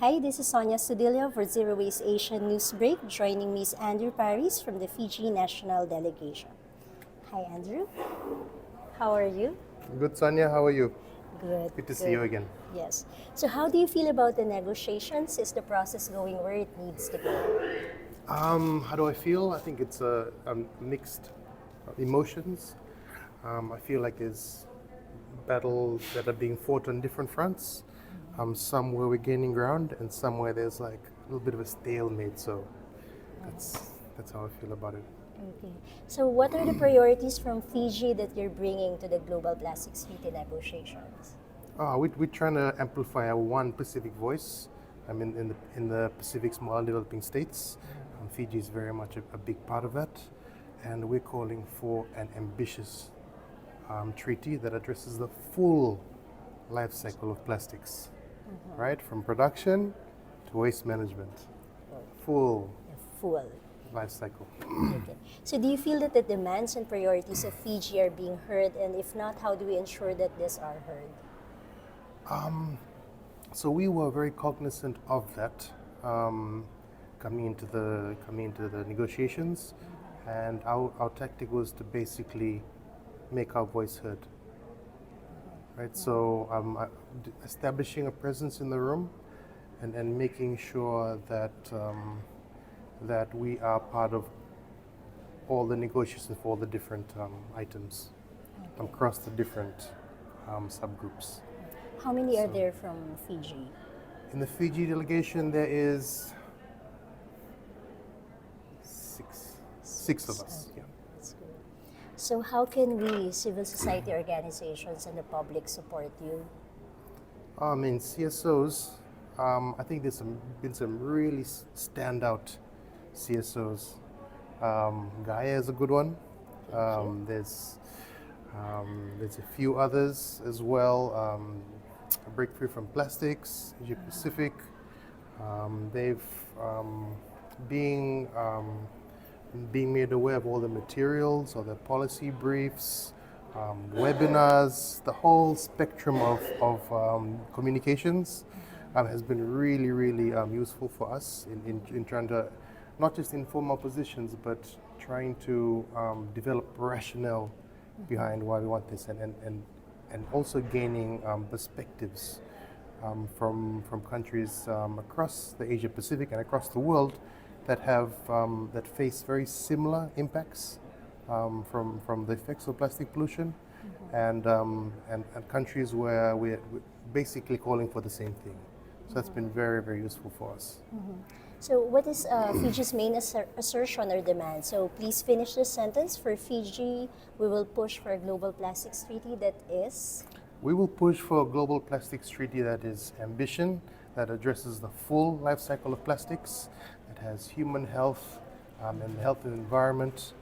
Hi, this is Sonia Sudilio for Zero Waste Asia News Break. Joining me is Andrew Paris from the Fiji National Delegation. Hi, Andrew. How are you? Good, Sonia. How are you? Good. Good to see you again. Yes. So, how do you feel about the negotiations? Is the process going where it needs to go? How do I feel? I think it's mixed emotions. I feel like there's battles that are being fought on different fronts. Some where we're gaining ground, and some where there's like a little bit of a stalemate. So that's how I feel about it. Okay. So, what are the priorities from Fiji that you're bringing to the Global Plastics Treaty negotiations? We're trying to amplify our one Pacific voice. I mean, in the Pacific small developing states, Fiji is very much a big part of that, and we're calling for an ambitious treaty that addresses the full life cycle of plastics, right, from production to waste management, full Full. life cycle. Okay. So, do you feel that the demands and priorities of Fiji are being heard? And if not, how do we ensure that these are heard? So we were very cognizant of that coming into the negotiations, and our tactic was to basically make our voice heard. Right. So establishing a presence in the room, and making sure that that we are part of all the negotiations for all the different items across the different subgroups. How many are there from Fiji? In the Fiji delegation, there is six of us. Yeah. That's good. So, how can we, civil society organizations, and the public support you? In CSOs, I think been some really standout CSOs. Gaia is a good one. There's a few others as well. A Breakthrough from Plastics, Asia Pacific. They've being being made aware of all the materials or the policy briefs, webinars, the whole spectrum of communications has been really useful for us in trying to not just inform our positions, but trying to develop rationale behind why we want this, and also gaining perspectives from countries across the Asia Pacific and across the world that have that face very similar impacts from the effects of plastic pollution, and countries where we're basically calling for the same thing. So that's been very useful for us. So, what is Fiji's main assertion or demand? So, please finish this sentence. For Fiji, we will push for a global plastics treaty that is. We will push for a global plastics treaty that is ambition, that addresses the full life cycle of plastics, that has human health and the health and environment,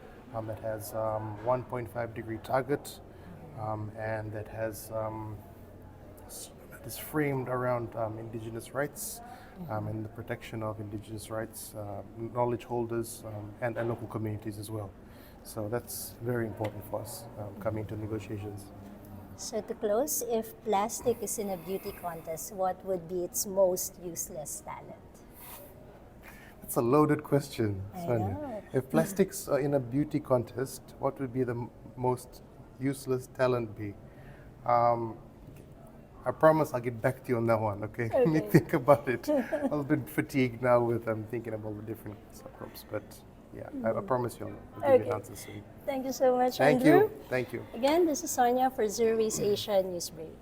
that has 1.5 degree target, and that is framed around indigenous rights and the protection of indigenous rights, knowledge holders, and local communities as well. So that's very important for us coming to negotiations. So, to close, if plastic is in a beauty contest, what would be its most useless talent? That's a loaded question, I Sonia. know. If plastics are in a beauty contest, what would be the most useless talent be? I promise I'll get back to you on that one, okay? Let me think about it. I'm a bit fatigued now with thinking about the different subgroups, but yeah, I promise you I'll give you an answer soon. Thank you so much, Thank Andrew. you. Thank you. Again, this is Sonia for Zero Waste Asia News Break.